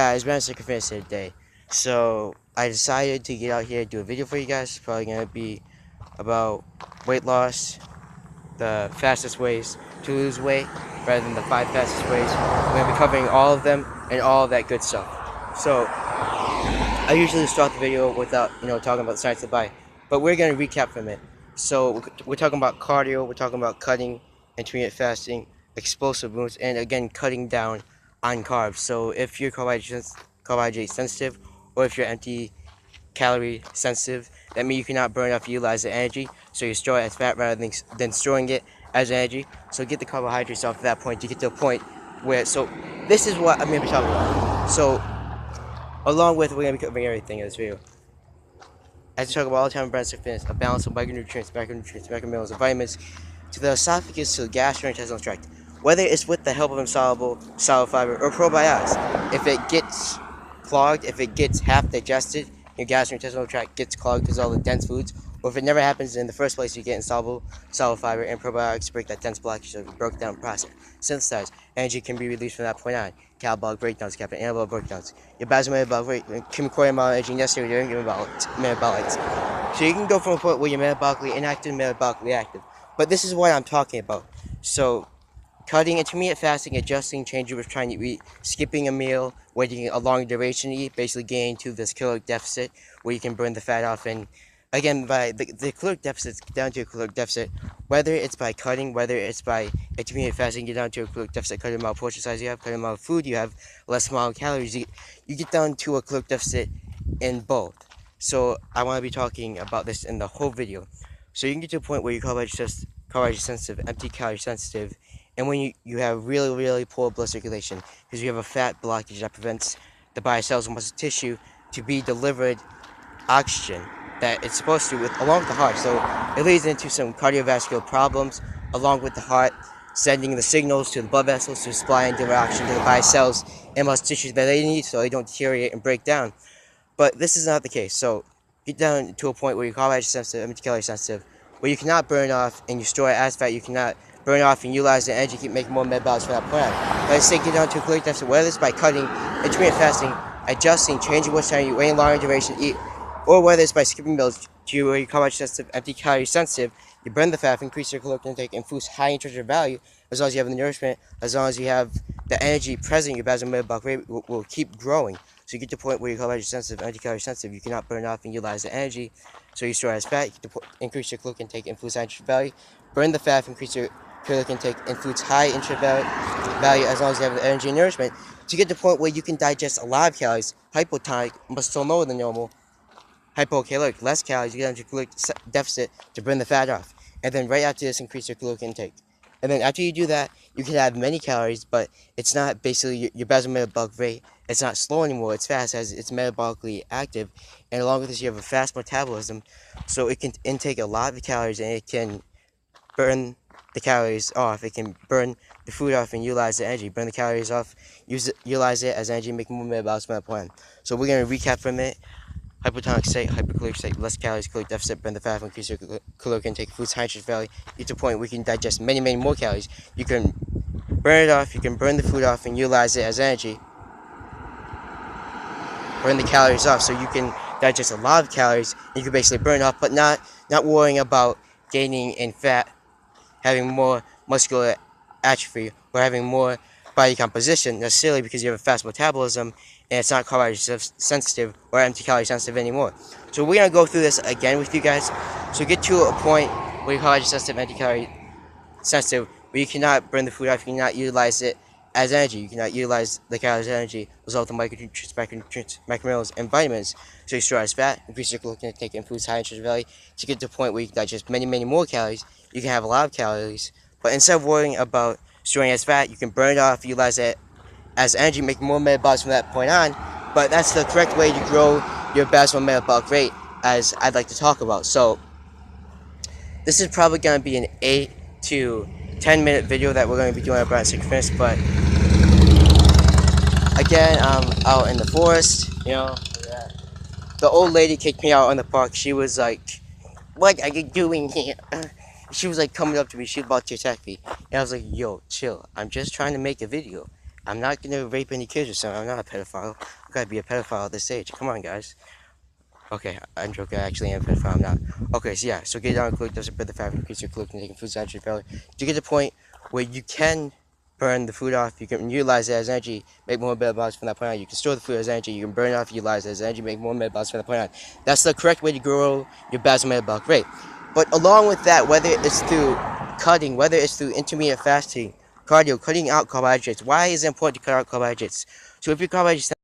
Guys, man, sick of fantasy today. So I decided to get out here and do a video for you guys. It's probably gonna be about weight loss, the fastest ways to lose weight, rather than the 5 fastest ways. We're gonna be covering all of them and all of that good stuff. So I usually start the video without talking about the science of the body, but we're gonna recap from it. So we're talking about cardio, we're talking about cutting, intermittent fasting, explosive moves, and again cutting down on carbs. So if you're carbohydrate sensitive, or if you're empty calorie sensitive, that means you cannot burn off, utilize the energy, so you store it as fat rather than storing it as energy. So get the carbohydrates off at that point to get to a point where, so this is what I'm going to be talking about. So along with, we're going to be covering everything in this video. As we talk about all the time in breast fitness, a balance of micronutrients, macrominerals, and vitamins to the esophagus to the gastrointestinal tract. Whether it's with the help of insoluble solid fiber or probiotics, if it gets clogged, if it gets half digested, your gastrointestinal tract gets clogged because of all the dense foods, or if it never happens in the first place, you get insoluble solid fiber and probiotics break that dense blockage of the broken down process. Synthesized energy can be released from that point on. Catabolic breakdowns, anabolic breakdowns. Your basal metabolic rate can require amount of energy necessary during your metabolics. So you can go from a point where you're metabolically inactive, metabolically active. But this is what I'm talking about. So cutting, intermittent fasting, adjusting, changing what you're trying to eat, skipping a meal, waiting a long duration to eat, basically getting to this caloric deficit where you can burn the fat off. And again, by the caloric deficit, down to a caloric deficit, whether it's by cutting, whether it's by intermittent fasting, get down to a caloric deficit, cut the amount of portion size you have, cut the amount of food you have, less amount of calories, you get down to a caloric deficit in both. So I want to be talking about this in the whole video. So you can get to a point where you're carbohydrate sensitive, empty calorie sensitive, and when you have really, really poor blood circulation, because you have a fat blockage that prevents the body cells and muscle tissue to be delivered oxygen that it's supposed to along with the heart. So it leads into some cardiovascular problems along with the heart, sending the signals to the blood vessels to supply and deliver oxygen to the body cells and muscle tissues that they need so they don't deteriorate and break down. But this is not the case. So get down to a point where you're carbohydrate sensitive, empty calorie sensitive, where you cannot burn off and you store it as fat. You cannot burn off and utilize the energy, keep making more metabolites from that point on. Let's say get down to a caloric deficit, whether it's by cutting, intermittent fasting, adjusting, changing what time you wait, longer duration eat, or whether it's by skipping meals to where you're carbohydrate sensitive, empty calorie sensitive, you burn the fat, increase your caloric intake, and foods high intrinsic value, as long as you have the nourishment, as long as you have the energy present, your basal metabolic rate will keep growing. So you get to the point where you're carbohydrate sensitive, empty calorie sensitive, you cannot burn off and utilize the energy, so you store it as fat, you get to increase your caloric intake and foods high intrinsic value, burn the fat, increase your caloric intake and foods high intrinsic value, as long as you have the energy and nourishment, to get to the point where you can digest a lot of calories, hypotonic, but still lower than normal, hypocaloric, less calories, you get into caloric deficit to burn the fat off. And then right after this, increase your caloric intake. And then after you do that, you can have many calories, but it's not basically your basal metabolic rate. It's not slow anymore, it's fast as it's metabolically active. And along with this, you have a fast metabolism, so it can intake a lot of the calories and it can burn the calories off. It can burn the food off and utilize the energy. Burn the calories off, utilize it as energy, make more metabolites from that point. So we're going to recap from it. Hypotonic state, hypercaloric state, less calories, caloric deficit, burn the fat, increase your caloric intake, foods high intrinsic value, get to a point where you can digest many, many more calories. You can burn it off, you can burn the food off and utilize it as energy. Burn the calories off so you can digest a lot of calories, and you can basically burn off, but not worrying about gaining in fat, having more muscular atrophy, or having more body composition necessarily because you have a fast metabolism and it's not carbohydrate sensitive or empty calorie sensitive anymore. So we're going to go through this again with you guys. So get to a point where you're carbohydrate sensitive, empty calorie sensitive, where you cannot burn the food off, you cannot utilize it as energy, you cannot utilize the calories as energy, result in micronutrients, macrominerals, and vitamins. So you store as fat, increase your caloric intake, and foods high intrinsic value to get to a point where you can digest many, many more calories. You can have a lot of calories, but instead of worrying about storing as fat, you can burn it off, utilize it as energy, make more metabolites from that point on. But that's the correct way to grow your basal metabolic rate, as I'd like to talk about. So this is probably going to be an 8 to 10 minute video that we're going to be doing about fitness, but again, I'm out in the forest, the old lady kicked me out on the park. She was like, "What are you doing here?" She was like coming up to me, she was about to attack me, and I was like, "Yo, chill, I'm just trying to make a video." I'm not gonna rape any kids or something. I'm not a pedophile. I gotta be a pedophile at this age. Come on, guys. Okay, I'm joking. I actually am a pedophile. I'm not. Okay, so yeah. So get down quick. Doesn't burn the fat, increase your glucose, taking foods out of your belly. To get to the point where you can burn the food off, you can utilize it as energy, make more metabolites from that point on. You can store the food as energy, you can burn it off, utilize it as energy, make more metabolites from that point on. That's the correct way to grow your basal metabolic rate. But along with that, whether it's through cutting, whether it's through intermittent fasting, cardio, cutting out carbohydrates. Why is it important to cut out carbohydrates? So if your carbohydrates